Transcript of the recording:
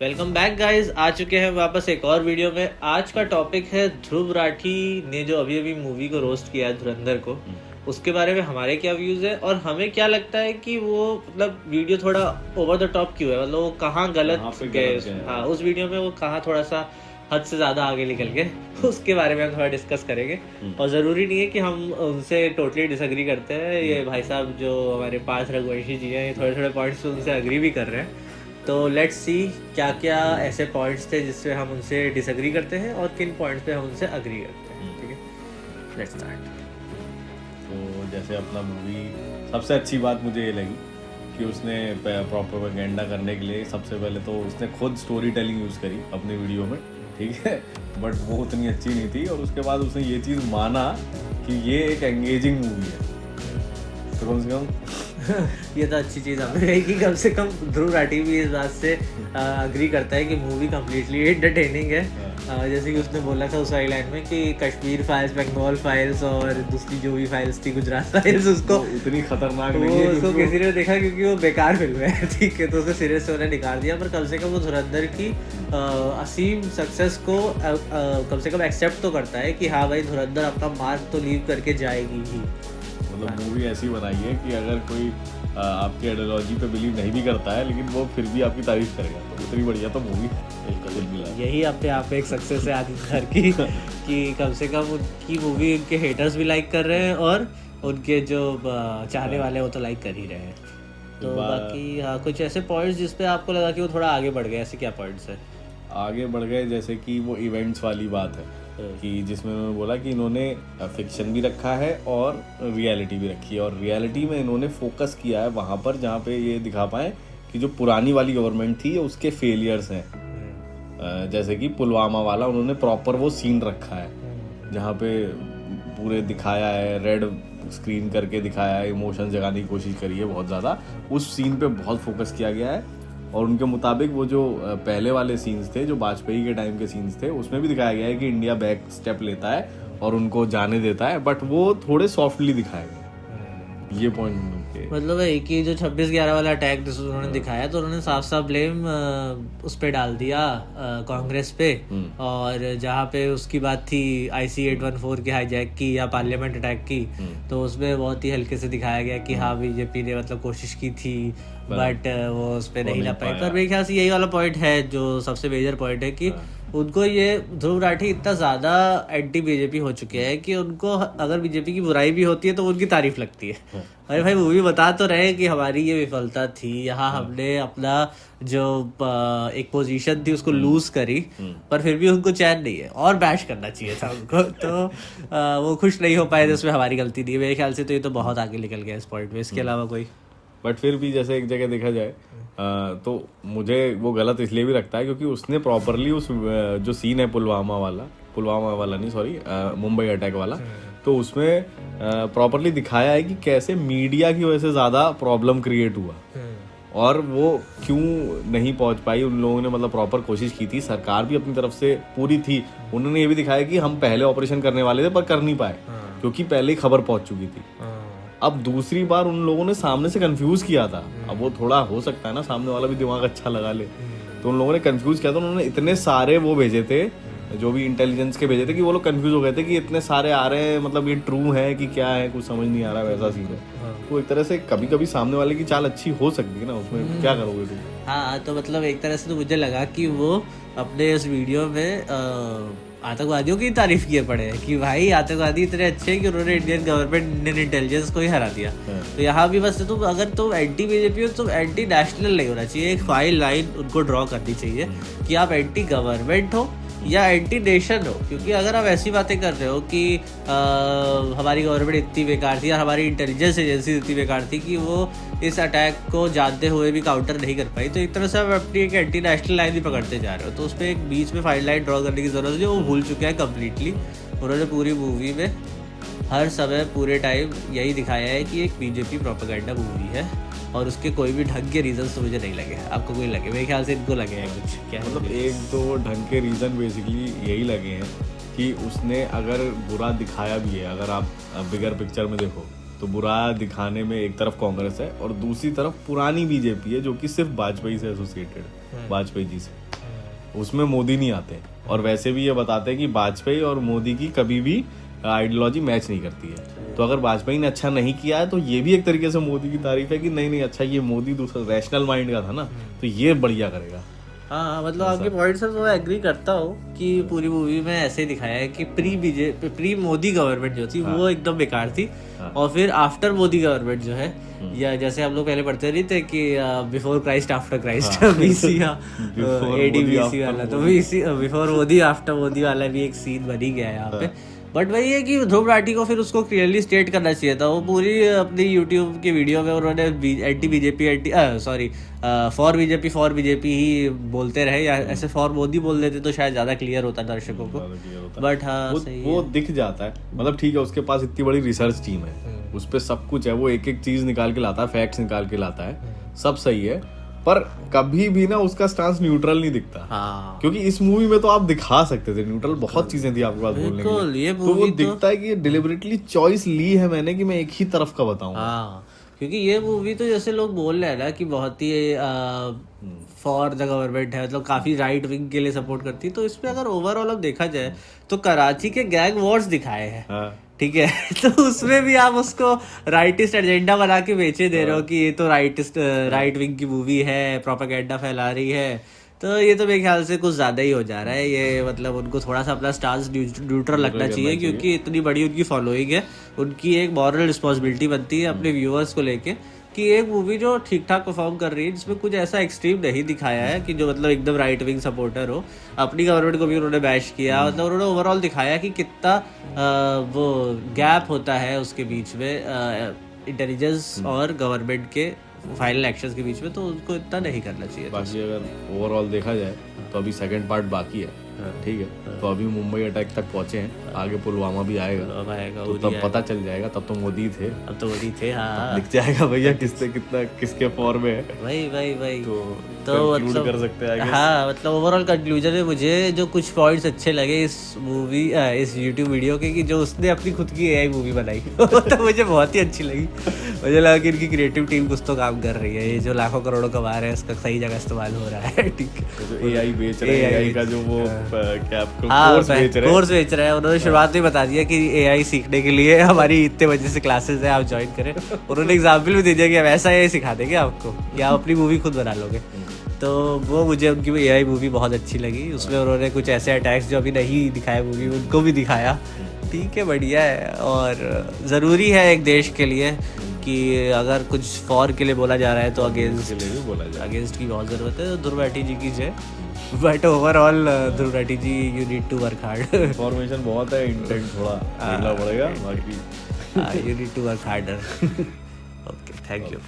Welcome back guys, आ चुके हैं वापस एक और वीडियो में। आज का टॉपिक है ध्रुव राठी ने जो अभी अभी मूवी को रोस्ट किया है धुरंधर को, उसके बारे में हमारे क्या व्यूज़ है और हमें क्या लगता है कि वो मतलब वीडियो थोड़ा ओवर द टॉप क्यों है, मतलब वो कहाँ गलत गए। हाँ, उस वीडियो में वो कहाँ थोड़ा सा हद से ज़्यादा आगे निकल गए, उसके बारे में हम थोड़ा डिस्कस करेंगे। और ज़रूरी नहीं है कि हम उनसे टोटली डिसएग्री करते हैं। ये भाई साहब जो हमारे पास रघुवंशी जी हैं, ये थोड़े थोड़े पॉइंट्स उनसे अग्री भी कर रहे हैं। तो लेट्स सी क्या क्या ऐसे पॉइंट्स थे जिससे हम उनसे डिसएग्री करते हैं और किन पॉइंट्स पे हम उनसे अग्री करते हैं। ठीक है, लेट्स स्टार्ट। तो जैसे अपना मूवी, सबसे अच्छी बात मुझे ये लगी कि उसने प्रोपेगेंडा करने के लिए सबसे पहले तो उसने खुद स्टोरी टेलिंग यूज़ करी अपनी वीडियो में, ठीक है, बट वो उतनी अच्छी नहीं थी। और उसके बाद उसने ये चीज़ माना कि ये एक एंगेजिंग मूवी है, तो कम से कम ये तो अच्छी चीज़ हमें है कि कम से कम ध्रुव राठी भी इस बात से अग्री करता है कि मूवी कम्प्लीटली एंटरटेनिंग है। जैसे कि उसने बोला था उस वाली लाइन में कि कश्मीर फाइल्स, बंगाल फाइल्स और दूसरी जो भी फाइल्स थी, गुजरात फाइल्स, उसको उतनी खतरनाक नहीं है, उसको किसी ने देखा क्योंकि वो बेकार फिल्म है। ठीक है, तो उसे सीरियस से उन्हें निकाल दिया, पर कम से कम वो धुरंधर की असीम सक्सेस को कम से कम एक्सेप्ट तो करता है कि हाँ भाई, धुरंधर अपना मार्क तो लीव करके जाएगी ही। मतलब मूवी ऐसी बनाई है कि अगर कोई आपकी आइडियोलॉजी पे बिलीव नहीं भी करता है, लेकिन वो फिर भी आपकी तारीफ करेगा, तो उतनी बढ़िया तो मूवी है। यही अपने आप में एक सक्सेस है आदित्य की कि कम से कम उनकी मूवी उनके हेटर्स भी लाइक कर रहे हैं और उनके जो चाहने वाले हैं वो तो लाइक कर ही रहे हैं। तो बाकी हाँ, कुछ ऐसे पॉइंट्स जिस पे आपको लगा कि वो थोड़ा आगे बढ़ गए, ऐसे क्या पॉइंट्स है? आगे बढ़ गए जैसे कि वो इवेंट्स वाली बात है कि जिसमें उन्होंने बोला कि इन्होंने फिक्शन भी रखा है और रियलिटी भी रखी है, और रियलिटी में इन्होंने फोकस किया है वहाँ पर जहाँ पे ये दिखा पाए कि जो पुरानी वाली गवर्नमेंट थी उसके फेलियर्स हैं। जैसे कि पुलवामा वाला उन्होंने प्रॉपर वो सीन रखा है जहाँ पे पूरे दिखाया है, रेड स्क्रीन करके दिखाया है, इमोशन जगाने की कोशिश करी है बहुत ज़्यादा, उस सीन पे बहुत फोकस किया गया है। और उनके मुताबिक वो जो पहले वाले सीन्स थे, जो वाजपेयी के टाइम के सीन्स थे, उसमें भी दिखाया गया है कि इंडिया बैक स्टेप लेता है और उनको जाने देता है, बट वो थोड़े सॉफ्टली दिखाए गए। ये पॉइंट मतलब है कि जो 26/11 वाला अटैक जिस उन्होंने दिखाया, तो उन्होंने साफ साफ ब्लेम उस पे डाल दिया कांग्रेस पे। और जहाँ पे उसकी बात थी IC 814 की हाईजैक की या पार्लियामेंट अटैक की, तो उसमें बहुत ही हल्के से दिखाया गया कि हाँ बीजेपी ने मतलब कोशिश की थी बट वो उस पर नहीं ला पाई। पर मेरे ख्याल से यही वाला पॉइंट है जो सबसे मेजर पॉइंट है कि उनको ये ध्रुव राठी इतना ज़्यादा एंटी बीजेपी हो चुके हैं कि उनको अगर बीजेपी की बुराई भी होती है तो उनकी तारीफ लगती है। अरे भाई, मूवी बता तो रहे कि हमारी ये विफलता थी, यहाँ हमने अपना जो एक पोजीशन थी उसको लूज करी, पर फिर भी उनको चैन नहीं है और बैश करना चाहिए था उनको। तो वो खुश नहीं हो पाए, जिसमें हमारी गलती नहीं है मेरे ख्याल से। तो ये तो बहुत आगे निकल गया इस पॉइंट में। इसके अलावा कोई बट फिर भी जैसे एक जगह देखा जाए तो मुझे वो गलत इसलिए भी लगता है क्योंकि उसने प्रॉपरली उस जो सीन है पुलवामा वाला नहीं, सॉरी, मुंबई अटैक वाला, तो उसमें प्रॉपरली दिखाया है कि कैसे मीडिया की वजह से ज़्यादा प्रॉब्लम क्रिएट हुआ और वो क्यों नहीं पहुंच पाई। उन लोगों ने मतलब प्रॉपर कोशिश की थी, सरकार भी अपनी तरफ से पूरी थी। उन्होंने ये भी दिखाया कि हम पहले ऑपरेशन करने वाले थे पर कर नहीं पाए क्योंकि पहले ही खबर पहुंच चुकी थी। अब दूसरी बार उन लोगों ने सामने से कंफ्यूज किया था। अब वो थोड़ा हो सकता है ना, सामने वाला भी दिमाग अच्छा लगा ले, तो उन लोगों ने कंफ्यूज किया था। उन्होंने इतने सारे वो भेजे थे, जो भी इंटेलिजेंस के भेजे थे, कि वो लोग कंफ्यूज हो गए थे कि इतने सारे आ रहे हैं, मतलब ये ट्रू है कि क्या है, कुछ समझ नहीं आ रहा, वैसा सीन है। तो एक तरह से कभी कभी सामने वाले की चाल अच्छी हो सकती है ना, उसमें क्या करोगे तुम? हाँ, तो मतलब एक तरह से तो मुझे लगा कि वो अपने इस वीडियो में आतंकवादियों की तारीफ किए पड़े हैं कि भाई आतंकवादी इतने अच्छे हैं कि उन्होंने इंडियन गवर्नमेंट, इंडियन इंटेलिजेंस को ही हरा दिया। तो यहाँ भी बस तुम अगर तुम एंटी बीजेपी हो, तुम एंटी नेशनल नहीं होना चाहिए। एक फाइन लाइन उनको ड्रॉ करनी चाहिए कि आप एंटी गवर्नमेंट हो या एंटी नेशन हो। क्योंकि अगर आप ऐसी बातें कर रहे हो कि हमारी गवर्नमेंट इतनी बेकार थी और हमारी इंटेलिजेंस एजेंसी इतनी बेकार थी कि वो इस अटैक को जानते हुए भी काउंटर नहीं कर पाई, तो एक तरह से आप अपनी एक एंटी नेशनल लाइन भी पकड़ते जा रहे हो। तो उस पर एक बीच में फाइन लाइन ड्रॉ करने की ज़रूरत है, वो भूल चुके हैं कम्प्लीटली। उन्होंने पूरी मूवी में हर समय पूरे टाइम यही दिखाया है कि एक बीजेपी प्रोपेगेंडा मूवी है और उसके कोई भी ढंग के रीजन तो मुझे नहीं लगे। आपको कोई लगे? मेरे ख्याल से इनको लगे हैं कुछ। क्या मतलब एक दो ढंग के रीज़न बेसिकली यही लगे हैं कि उसने अगर बुरा दिखाया भी है, अगर आप बिगर पिक्चर में देखो तो बुरा दिखाने में एक तरफ कांग्रेस है और दूसरी तरफ पुरानी बीजेपी है जो कि सिर्फ वाजपेयी से एसोसिएटेड है, वाजपेयी जी से। उसमें मोदी नहीं आते, और वैसे भी ये बताते हैं कि वाजपेयी और मोदी की कभी भी आइडियोलॉजी मैच नहीं करती है। तो अगर वाजपेयी ने अच्छा नहीं किया है तो ये भी एक तरीके से मोदी की तारीफ है कि नहीं नहीं अच्छा, ये मोदी दूसरा रैशनल माइंड का था ना, तो ये बढ़िया करेगा। हाँ मतलब आपके पॉइंट से तो मैं एग्री करता हूँ कि पूरी मूवी में ऐसे ही दिखाया है कि प्री मोदी गवर्नमेंट जो थी वो एकदम बेकार थी, और फिर आफ्टर मोदी गवर्नमेंट जो है, या जैसे हम लोग पहले पढ़ते नहीं थे कि before Christ after Christ, BC AD-BC वाला, तो BC before Modi after Modi वाला भी एक सीन बन ही गया है यहाँ पे। बट वही है कि ध्रुव राठी को फिर उसको क्लियरली स्टेट करना चाहिए था। वो पूरी अपनी यूट्यूब की वीडियो में उन्होंने एंटी बीजेपी फॉर बीजेपी ही बोलते रहे, या ऐसे फॉर मोदी बोल देते तो शायद ज्यादा क्लियर होता दर्शकों को। बट हाँ वो दिख जाता है, मतलब ठीक है, उसके पास इतनी बड़ी रिसर्च टीम है, उस पर सब कुछ है, वो एक एक चीज निकाल के लाता है, फैक्ट्स निकाल के लाता है, सब सही है, पर कभी भी ना उसका स्टांस न्यूट्रल नहीं दिखता। हाँ। क्योंकि इस मूवी में तो आप दिखा सकते थे न्यूट्रल, बहुत चीजें थी आपके पास बोलने के लिए, तो वो दिखता है कि डिलिबरेटली चॉइस ली है मैंने कि मैं एक ही तरफ का बताऊं। हाँ, क्योंकि ये मूवी तो जैसे लोग बोल रहे हैं ना कि बहुत ही फॉर द गवर्नमेंट है, मतलब काफी राइट विंग के लिए सपोर्ट करती है, तो इसमें अगर ओवरऑल अब देखा जाए तो कराची के गैंग वॉर्स दिखाए हैं, ठीक है, तो उसमें भी आप उसको राइटिस्ट एजेंडा बना के बेचे दे रहे हो कि ये तो राइट विंग की मूवी है, प्रोपेगेंडा फैला रही है, तो ये तो मेरे ख्याल से कुछ ज्यादा ही हो जा रहा है। ये मतलब उनको थोड़ा सा अपना स्टांस न्यूट्रल रखना चाहिए, क्योंकि इतनी बड़ी उनकी फॉलोइंग है, उनकी एक मॉरल रिस्पॉन्सिबिलिटी बनती है अपने व्यूअर्स को लेके कि एक मूवी जो ठीक ठाक परफॉर्म कर रही है, जिसमें कुछ ऐसा एक्सट्रीम नहीं दिखाया है कि जो मतलब एकदम राइट विंग सपोर्टर हो, अपनी गवर्नमेंट को भी उन्होंने बैश किया, मतलब उन्होंने ओवरऑल दिखाया कि कितना वो गैप होता है उसके बीच में इंटेलिजेंस और गवर्नमेंट के फाइनल एक्शंस के बीच में, तो उसको इतना नहीं करना चाहिए। बाकी अगर ओवरऑल देखा जाए तो अभी सेकंड पार्ट बाकी है, ठीक है, तो अभी मुंबई अटैक तक पहुंचे हैं, आगे पुलवामा भी आएगा, तो तब पता चल जाएगा, तब तो मोदी थे, अब तो मोदी थे, हाँ, दिख जाएगा भैया किससे कितना किसके फॉर में है, वही तो मतलब कर सकते हैं। हाँ मतलब ओवरऑल कंक्लूजन में मुझे जो कुछ पॉइंट्स अच्छे लगे इस मूवी इस यूट्यूब वीडियो के, कि जो उसने अपनी खुद की AI मूवी बनाई तो मुझे बहुत ही अच्छी लगी। मुझे लगा कि इनकी क्रिएटिव टीम कुछ तो काम कर रही है, ये जो लाखों करोड़ों कमा रहे हैं इसका सही जगह इस्तेमाल हो रहा है, ठीक है, तो AI बेच रहे हैं, AI का जो वो क्या कोर्स बेच रहे हैं, उन्होंने शुरुआत में बता दिया कि AI सीखने के लिए हमारी इतने बजे से क्लासेस है, आप ज्वाइन करें, उन्होंने एग्जाम्पल भी दे दिया कि हम ऐसा AI सिखा देंगे आपको, या आप अपनी मूवी खुद बना लोगे। तो वो मुझे उनकी AI मूवी बहुत अच्छी लगी, उसमें उन्होंने कुछ ऐसे अटैक्स जो अभी नहीं दिखाए मूवी उनको भी दिखाया, ठीक है, बढ़िया है। और ज़रूरी है एक देश के लिए कि अगर कुछ फॉर के लिए बोला जा रहा है तो अगेंस्ट की बहुत ज़रूरत है, तो ध्रुव राठी जी की जय। But overall Dhruv Rathi ji, you need to work hard, information बहुत है, इंटेंट थोड़ा देखना पड़ेगा, बाकी you need to work harder. Okay, thank you.